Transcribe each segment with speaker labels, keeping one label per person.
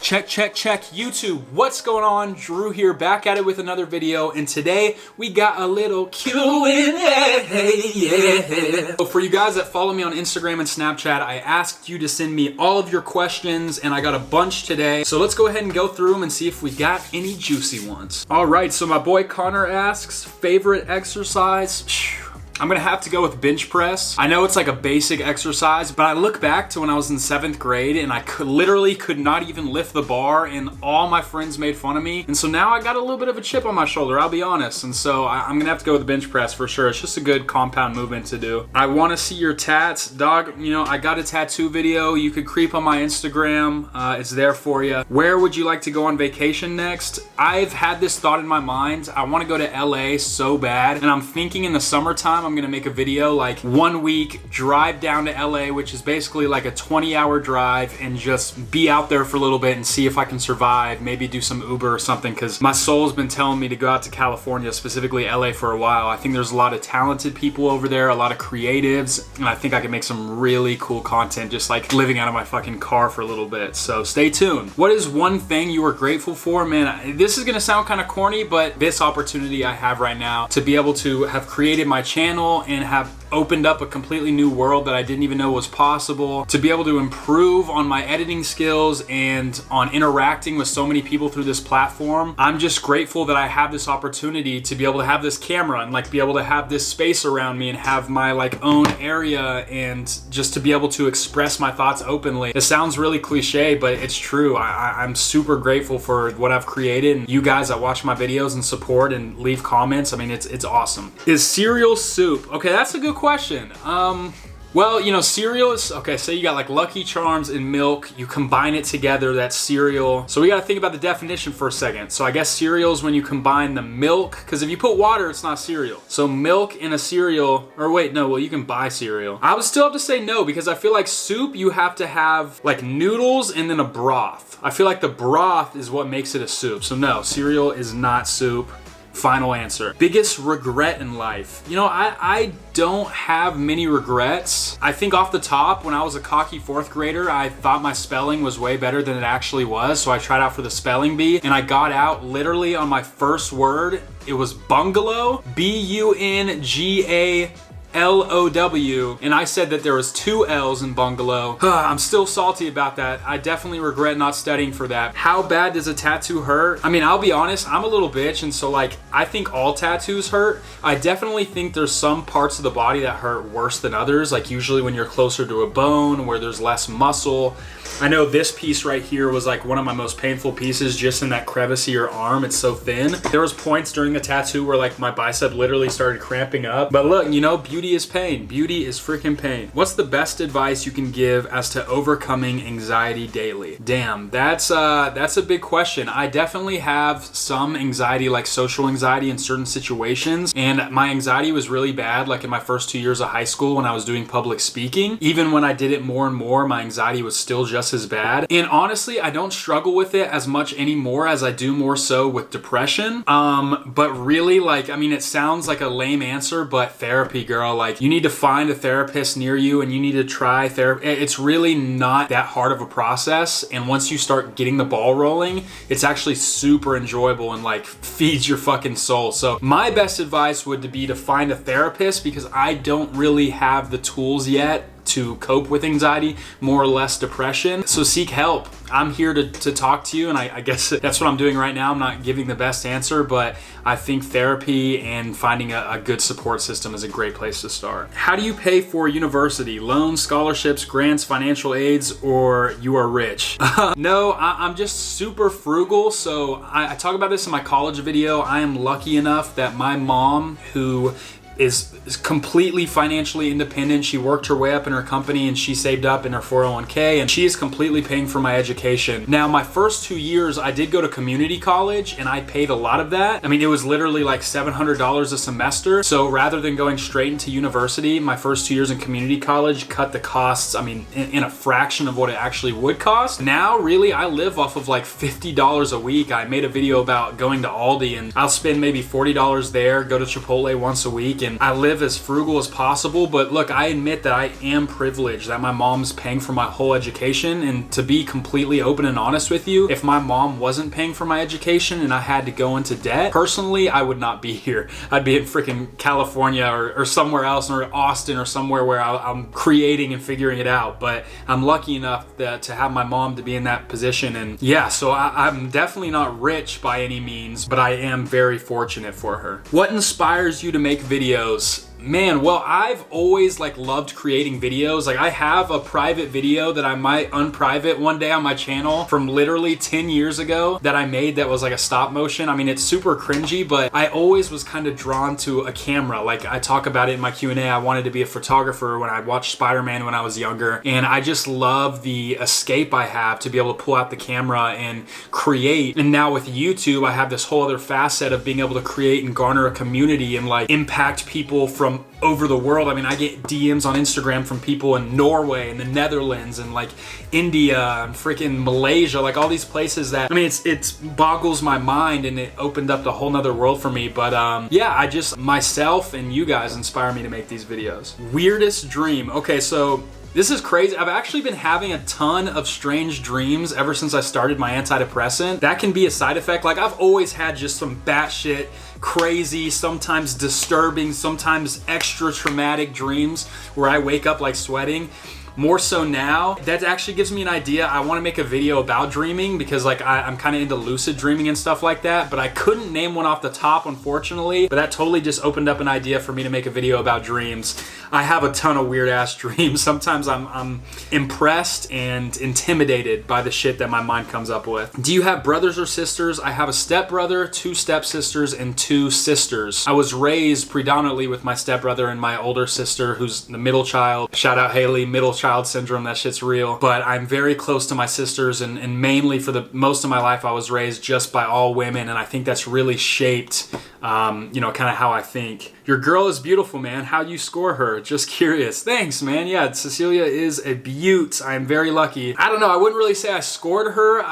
Speaker 1: Check YouTube. What's going on? Drew here, back at it with another video, and today we got a little Q&A. So for you guys that follow me on Instagram and Snapchat, I asked you to send me all of your questions, and I got a bunch today. So let's go ahead and go through them and see if we got any juicy ones. All right, so my boy Connor asks, favorite exercise? I'm gonna have to go with bench press. I know it's like a basic exercise, but I look back to when I was in 7th grade and I literally could not even lift the bar, and all my friends made fun of me. And so now I got a little bit of a chip on my shoulder, I'll be honest. And so I'm gonna have to go with the bench press for sure. It's just a good compound movement to do. I wanna see your tats. Dog, you know, I got a tattoo video. You could creep on my Instagram. It's there for you. Where would you like to go on vacation next? I've had this thought in my mind. I wanna go to LA so bad, and I'm thinking in the summertime, I'm gonna make a video like 1 week, drive down to LA, which is basically like a 20-hour drive, and just be out there for a little bit and see if I can survive, maybe do some Uber or something, because my soul's been telling me to go out to California, specifically LA, for a while. I think there's a lot of talented people over there, a lot of creatives, and I think I can make some really cool content just like living out of my fucking car for a little bit. So stay tuned. What is one thing you are grateful for? Man, this is gonna sound kind of corny, but this opportunity I have right now to be able to have created my channel and have opened up a completely new world that I didn't even know was possible, to be able to improve on my editing skills and on interacting with so many people through this platform. I'm just grateful that I have this opportunity to be able to have this camera and like be able to have this space around me and have my like own area, and just to be able to express my thoughts openly. It sounds really cliche, but it's true. I'm super grateful for what I've created, and you guys that watch my videos and support and leave comments. I mean, it's awesome. Is cereal soup? Okay, that's a good question. Well, you know, cereal is, okay, say you got like Lucky Charms and milk, you combine it together, that's cereal. So we gotta think about the definition for a second. So I guess cereal is when you combine the milk, because if you put water, it's not cereal. So milk in a cereal, or wait, no, well, you can buy cereal. I would still have to say no, because I feel like soup, you have to have like noodles and then a broth. I feel like the broth is what makes it a soup. So no, cereal is not soup. Final answer. Biggest regret in life? You know, I don't have many regrets. I think off the top, when I was a cocky 4th grader, I thought my spelling was way better than it actually was, so I tried out for the spelling bee, and I got out literally on my first word. It was bungalow, B-U-N-G-A L-O-W, and I said that there was 2 L's in bungalow. I'm still salty about that. I definitely regret not studying for that. How bad does a tattoo hurt? I mean, I'll be honest, I'm a little bitch, and so like, I think all tattoos hurt. I definitely think there's some parts of the body that hurt worse than others, like usually when you're closer to a bone, where there's less muscle. I know this piece right here was like one of my most painful pieces, just in that crevice of your arm. It's so thin. There was points during the tattoo where like my bicep literally started cramping up. But look, you know, beauty is pain. Beauty is freaking pain. What's the best advice you can give as to overcoming anxiety daily? Damn, that's a big question. I definitely have some anxiety, like social anxiety in certain situations, and my anxiety was really bad like in my first 2 years of high school when I was doing public speaking. Even when I did it more and more, my anxiety was still just as bad. And honestly, I don't struggle with it as much anymore as I do more so with depression. But really, like, I mean, it sounds like a lame answer, but therapy, girl. Like, you need to find a therapist near you, and you need to try therapy. It's really not that hard of a process, and once you start getting the ball rolling, it's actually super enjoyable and like feeds your fucking soul. So my best advice would be to find a therapist, because I don't really have the tools yet to cope with anxiety, more or less depression. So seek help. I'm here to talk to you, and I guess that's what I'm doing right now. I'm not giving the best answer, but I think therapy and finding a good support system is a great place to start. How do you pay for university? Loans, scholarships, grants, financial aids, or you are rich? No, I'm just super frugal. So I talk about this in my college video. I am lucky enough that my mom, who is completely financially independent. She worked her way up in her company, and she saved up in her 401k, and she is completely paying for my education. Now, my first 2 years, I did go to community college, and I paid a lot of that. I mean, it was literally like $700 a semester. So rather than going straight into university, my first 2 years in community college cut the costs, I mean, in a fraction of what it actually would cost. Now, really, I live off of like $50 a week. I made a video about going to Aldi, and I'll spend maybe $40 there, go to Chipotle once a week, I live as frugal as possible. But look, I admit that I am privileged that my mom's paying for my whole education. And to be completely open and honest with you, if my mom wasn't paying for my education and I had to go into debt, personally, I would not be here. I'd be in freaking California or somewhere else, or Austin or somewhere where I'm creating and figuring it out. But I'm lucky enough to have my mom to be in that position. And yeah, so I'm definitely not rich by any means, but I am very fortunate for her. What inspires you to make videos? Man, well, I've always loved creating videos. I have a private video that I might unprivate one day on my channel from literally 10 years ago that I made that was a stop motion. I mean, it's super cringy, but I always was kind of drawn to a camera. I talk about it in my Q&A. I wanted to be a photographer when I watched Spider-Man when I was younger, and I just love the escape I have to be able to pull out the camera and create. And now with YouTube, I have this whole other facet of being able to create and garner a community and impact people from over the world. I mean, I get DMs on Instagram from people in Norway and the Netherlands and India and freaking Malaysia, all these places that, I mean, it's boggles my mind, and it opened up a whole nother world for me. But yeah, myself and you guys inspire me to make these videos. Weirdest dream. Okay, so this is crazy. I've actually been having a ton of strange dreams ever since I started my antidepressant. That can be a side effect. I've always had just some batshit crazy, sometimes disturbing, sometimes extra traumatic dreams where I wake up sweating. More so now. That actually gives me an idea. I want to make a video about dreaming because I'm kind of into lucid dreaming and stuff like that, but I couldn't name one off the top, unfortunately. But that totally just opened up an idea for me to make a video about dreams. I have a ton of weird ass dreams. Sometimes I'm impressed and intimidated by the shit that my mind comes up with. Do you have brothers or sisters? I have a stepbrother, 2 stepsisters, and 2 sisters. I was raised predominantly with my stepbrother and my older sister, who's the middle child. Shout out Haley, middle child syndrome, that shit's real. But I'm very close to my sisters, and mainly for the most of my life I was raised just by all women, and I think that's really shaped kind of how I think. Your girl is beautiful, man. How you score her? Just curious. Thanks, man. Yeah, Cecilia is a beaut. I'm very lucky. I don't know, I wouldn't really say I scored her.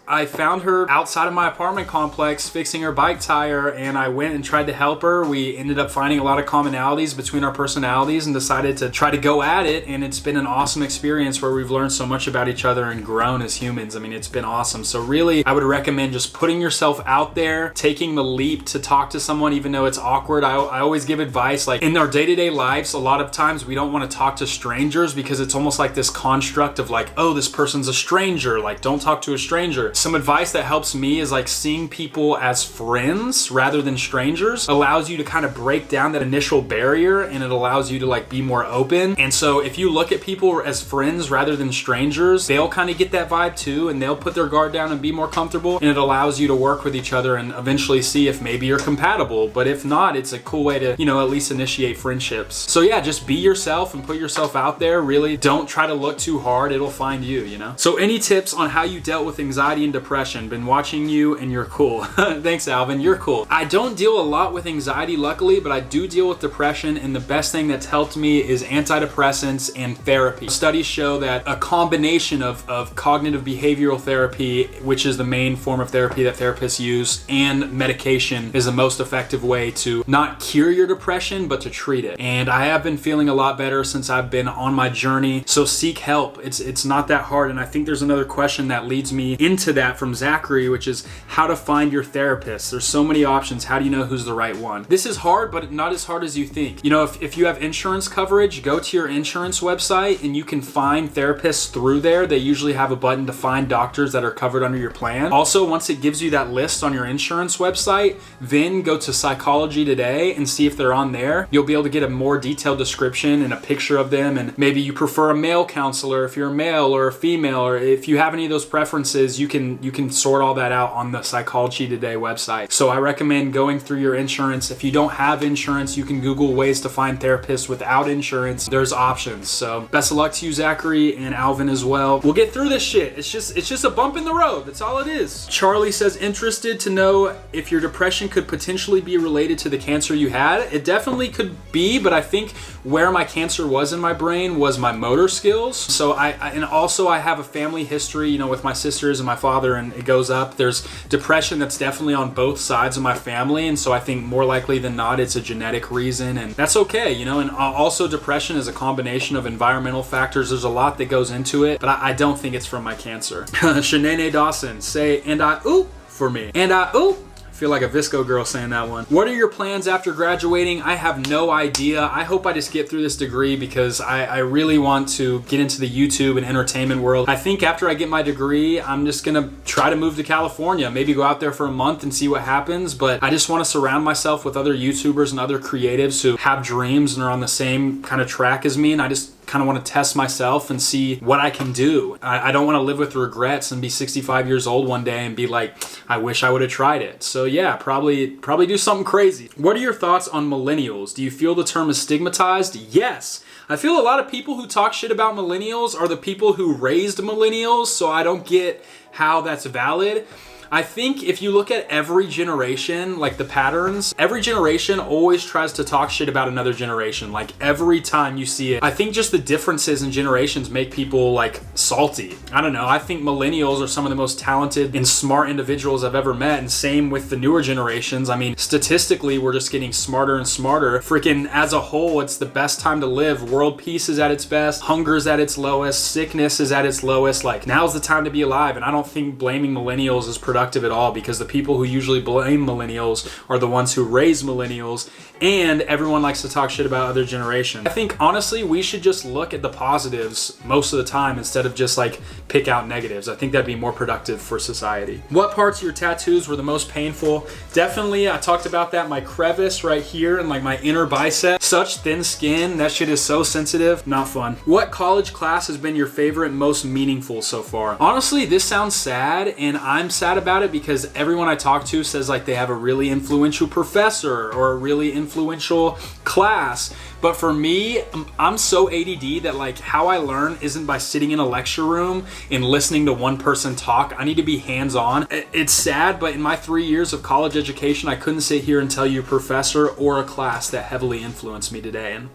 Speaker 1: I found her outside of my apartment complex fixing her bike tire, and I went and tried to help her. We ended up finding a lot of commonalities between our personalities and decided to try to go at it, and it's been an awesome experience where we've learned so much about each other and grown as humans. I mean, it's been awesome. So really, I would recommend just putting yourself out there, taking the leap to talk to someone even though it's awkward. I always give advice, in our day-to-day lives, a lot of times we don't want to talk to strangers because it's almost like this construct of oh, this person's a stranger, don't talk to a stranger. Some advice that helps me is seeing people as friends rather than strangers allows you to kind of break down that initial barrier, and it allows you to be more open. And so if you look at people as friends rather than strangers, they'll kind of get that vibe too, and they'll put their guard down and be more comfortable, and it allows you to work with each other and eventually see if maybe you're compatible. But if not, it's a cool way to at least initiate friendships. So yeah, just be yourself and put yourself out there. Really don't try to look too hard, it'll find you. So any tips on how you dealt with anxiety and depression? Been watching you and you're cool. Thanks, Alvin, you're cool. I don't deal a lot with anxiety, luckily, but I do deal with depression, and the best thing that's helped me is antidepressants and therapy. Studies show that a combination of cognitive behavioral therapy, which is the main form of therapy that therapists use, and medication is the most effective way to not cure your depression, but to treat it. And I have been feeling a lot better since I've been on my journey. So seek help. It's not that hard. And I think there's another question that leads me into that from Zachary, which is how to find your therapist. There's so many options. How do you know who's the right one? This is hard, but not as hard as you think. If you have insurance coverage, go to your insurance website and you can find therapists through there. They usually have a button to find doctors that are covered under your plan. Also, once it gives you that list on your insurance website, then go to Psychology Today and see if they're on there. You'll be able to get a more detailed description and a picture of them, and maybe you prefer a male counselor if you're a male, or a female, or if you have any of those preferences, you can sort all that out on the Psychology Today website. So I recommend going through your insurance. If you don't have insurance, you can Google ways to find therapists without insurance. There's options. So best of luck to you, Zachary, and Alvin as well. We'll get through this shit. It's just a bump in the road. That's all it is. Charlie says, interested to know if your depression could potentially be related to the cancer you had. It definitely could be, but I think where my cancer was in my brain was my motor skills. So I have a family history, with my sisters and my father grandfather and it goes up. There's depression that's definitely on both sides of my family, and so I think more likely than not it's a genetic reason, and that's okay, you know. And also depression is a combination of environmental factors. There's a lot that goes into it, but I don't think it's from my cancer. Shanae Dawson, say and I oop for me. And I oop. I feel like a Visco girl saying that one. What are your plans after graduating? I have no idea. I hope I just get through this degree because I really want to get into the YouTube and entertainment world. I think after I get my degree, I'm just gonna try to move to California, maybe go out there for a month and see what happens. But I just want to surround myself with other YouTubers and other creatives who have dreams and are on the same kind of track as me, and I just kind of want to test myself and see what I can do. I don't want to live with regrets and be 65 years old one day and be like, I wish I would have tried it. So yeah, probably do something crazy. What are your thoughts on millennials? Do you feel the term is stigmatized? Yes. I feel a lot of people who talk shit about millennials are the people who raised millennials, so I don't get how that's valid. I think if you look at every generation, like the patterns, every generation always tries to talk shit about another generation. Like every time you see it, I think just the differences in generations make people like salty. I don't know. I think millennials are some of the most talented and smart individuals I've ever met. And same with the newer generations. I mean, statistically, we're just getting smarter and smarter. Freaking as a whole, it's the best time to live. World peace is at its best. Hunger's at its lowest. Sickness is at its lowest. Like now's the time to be alive. And I don't think blaming millennials is productive at all, because the people who usually blame millennials are the ones who raise millennials, and everyone likes to talk shit about other generations. I think honestly we should just look at the positives most of the time instead of just like pick out negatives. I think that'd be more productive for society. What parts of your tattoos were the most painful? Definitely, I talked about that, my crevice right here and like my inner bicep. Such thin skin, that shit is so sensitive, not fun. What college class has been your favorite, most meaningful so far? Honestly, this sounds sad, and I'm sad about it because everyone I talk to says like they have a really influential professor or a really influential class. But for me, I'm so ADD that like how I learn isn't by sitting in a lecture room and listening to one person talk. I need to be hands-on. It's sad, but in my 3 years of college education, I couldn't sit here and tell you a professor or a class that heavily influenced me today. And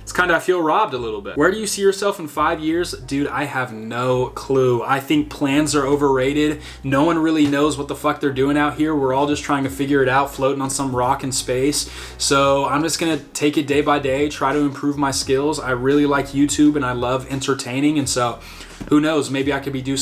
Speaker 1: it's kind of, I feel robbed a little bit. Where do you see yourself in 5 years? Dude, I have no clue. I think plans are overrated. No one really knows what the fuck they're doing out here. We're all just trying to figure it out, floating on some rock in space. So I'm just gonna take it day by day, try to improve my skills. I really like YouTube and I love entertaining, and so who knows, maybe I could be doing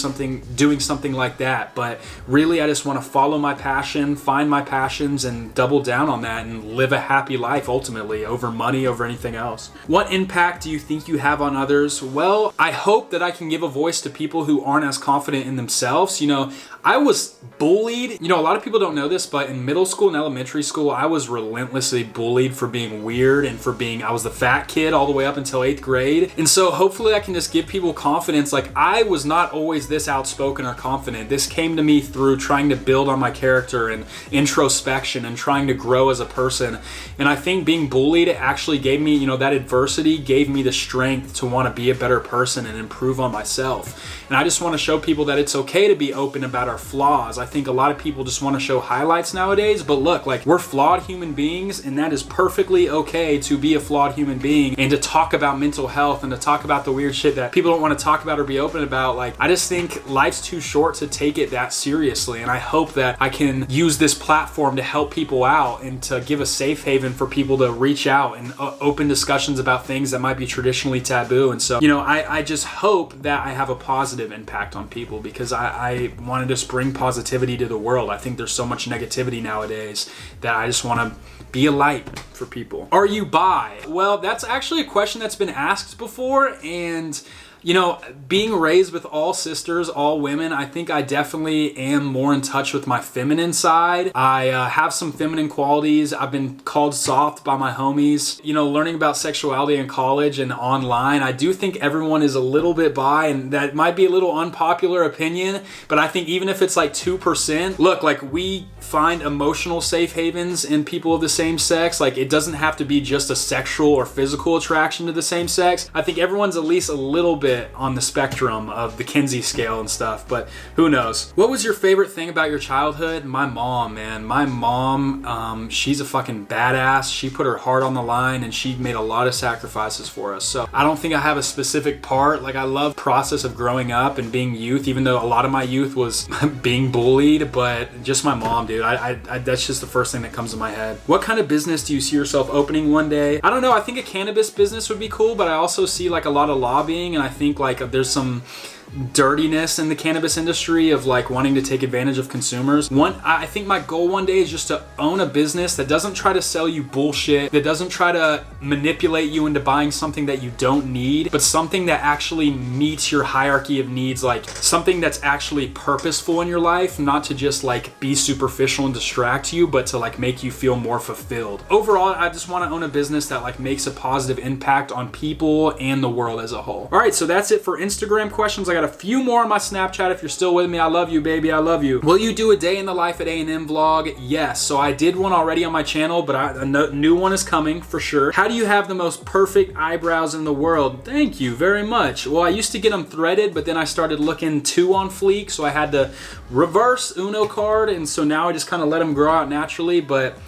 Speaker 1: something like that. But really, I just want to follow my passion, find my passions, and double down on that and live a happy life ultimately, over money, over anything else. What impact do you think you have on others? Well, I hope that I can give a voice to people who aren't as confident in themselves. You know, I was bullied. You know, a lot of people don't know this, but in middle school and elementary school, I was relentlessly bullied for being weird and for being, I was the fat kid all the way up until 8th grade. And so hopefully I can just give people confidence. Like, I was not always this outspoken or confident. This came to me through trying to build on my character and introspection and trying to grow as a person. And I think being bullied actually gave me, you know, that adversity gave me the strength to want to be a better person and improve on myself. And I just want to show people that it's okay to be open about our flaws. I think a lot of people just want to show highlights nowadays, but look, like, we're flawed human beings, and that is perfectly okay to be a flawed human being and to talk about mental health and to talk about the weird shit that people don't want to talk about or be open about. Like, I just think life's too short to take it that seriously, and I hope that I can use this platform to help people out and to give a safe haven for people to reach out and open discussions about things that might be traditionally taboo. And so, you know, I just hope that I have a positive impact on people, because I want to just bring positivity to the world. I think there's so much negativity nowadays that I just want to be a light for people. Are you bi? Well, that's actually a question that's been asked before, and you know, being raised with all sisters, all women, I think I definitely am more in touch with my feminine side. I have some feminine qualities. I've been called soft by my homies. You know, learning about sexuality in college and online, I do think everyone is a little bit bi, and that might be a little unpopular opinion, but I think even if it's like 2%, look, like, we find emotional safe havens in people of the same sex. Like, it doesn't have to be just a sexual or physical attraction to the same sex. I think everyone's at least a little bit bit on the spectrum of the Kinsey scale and stuff, but who knows. What was your favorite thing about your childhood? My mom, man. My mom, she's a fucking badass. She put her heart on the line and she made a lot of sacrifices for us. So I don't think I have a specific part. Like, I love the process of growing up and being youth, even though a lot of my youth was being bullied, but just my mom, dude. That's just the first thing that comes to my head. What kind of business do you see yourself opening one day? I don't know. I think a cannabis business would be cool, but I also see like a lot of lobbying, and I think like there's some dirtiness in the cannabis industry of like wanting to take advantage of consumers. I think my goal one day is just to own a business that doesn't try to sell you bullshit, that doesn't try to manipulate you into buying something that you don't need, but something that actually meets your hierarchy of needs, like something that's actually purposeful in your life, not to just like be superficial and distract you, but to like make you feel more fulfilled. Overall, I just want to own a business that like makes a positive impact on people and the world as a whole. All right, so that's it for Instagram questions. I got a few more on my Snapchat. If you're still with me, I love you, baby. I love you. Will you do a day in the life at A&M vlog? Yes. So I did one already on my channel, but a new one is coming for sure. How do you have the most perfect eyebrows in the world? Thank you very much. Well, I used to get them threaded, but then I started looking too on fleek, so I had to reverse Uno card, and so now I just kind of let them grow out naturally, but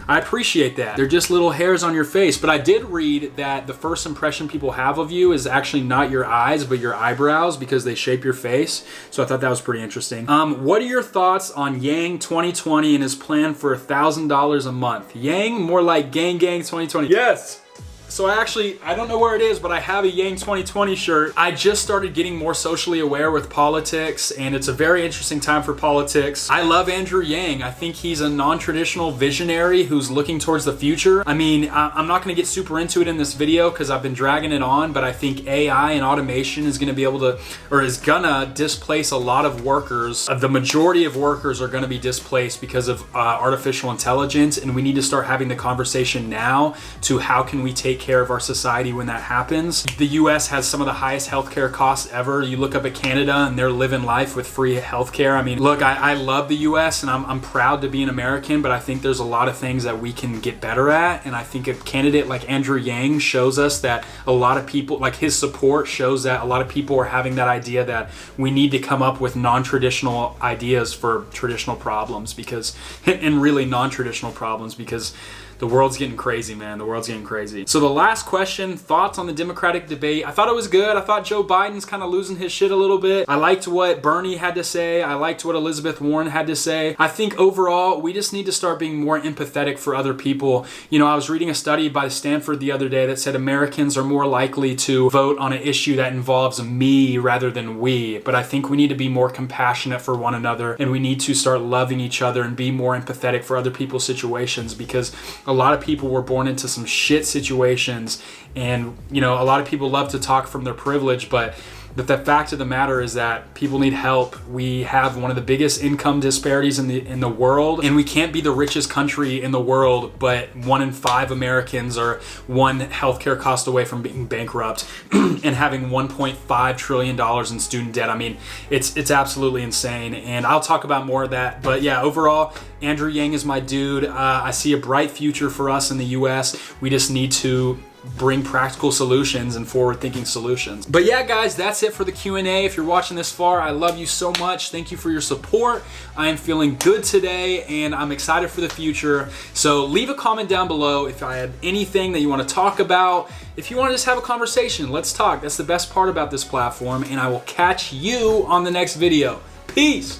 Speaker 1: I appreciate that. They're just little hairs on your face. But I did read that the first impression people have of you is actually not your eyes, but your eyebrows, because they shape your face. So I thought that was pretty interesting. What are your thoughts on Yang 2020 and his plan for $1,000 a month? Yang, more like Gang Gang 2020. Yes. So I don't know where it is, but I have a Yang 2020 shirt. I just started getting more socially aware with politics, and it's a very interesting time for politics. I love Andrew Yang. I think he's a non-traditional visionary who's looking towards the future. I mean, I'm not gonna get super into it in this video because I've been dragging it on, but I think AI and automation is gonna be able to, or is gonna displace a lot of workers. The majority of workers are gonna be displaced because of artificial intelligence, and we need to start having the conversation now to how can we take care of our society when that happens. The US has some of the highest healthcare costs ever. You look up at Canada and they're living life with free healthcare. I mean, look, I love the US and I'm proud to be an American, but I think there's a lot of things that we can get better at. And I think a candidate like Andrew Yang shows us that a lot of people, like his support shows that a lot of people are having that idea that we need to come up with non-traditional ideas for traditional problems, because, and really non-traditional problems, because the world's getting crazy, man. The world's getting crazy. So the last question, thoughts on the Democratic debate. I thought it was good. I thought Joe Biden's kind of losing his shit a little bit. I liked what Bernie had to say. I liked what Elizabeth Warren had to say. I think overall, we just need to start being more empathetic for other people. You know, I was reading a study by Stanford the other day that said Americans are more likely to vote on an issue that involves me rather than we. But I think we need to be more compassionate for one another, and we need to start loving each other and be more empathetic for other people's situations, because a lot of people were born into some shit situations, and you know, a lot of people love to talk from their privilege, but the fact of the matter is that people need help. We have one of the biggest income disparities in the world, and we can't be the richest country in the world, but 1 in 5 Americans are one healthcare cost away from being bankrupt and having $1.5 trillion in student debt. I mean, it's absolutely insane, and I'll talk about more of that. But yeah, overall, Andrew Yang is my dude. I see a bright future for us in the US. We just need to bring practical solutions and forward-thinking solutions. But yeah, guys, that's it for the Q&A. If you're watching this far, I love you so much. Thank you for your support. I am feeling good today, and I'm excited for the future. So leave a comment down below if I had anything that you want to talk about. If you want to just have a conversation, let's talk. That's the best part about this platform, and I will catch you on the next video. Peace.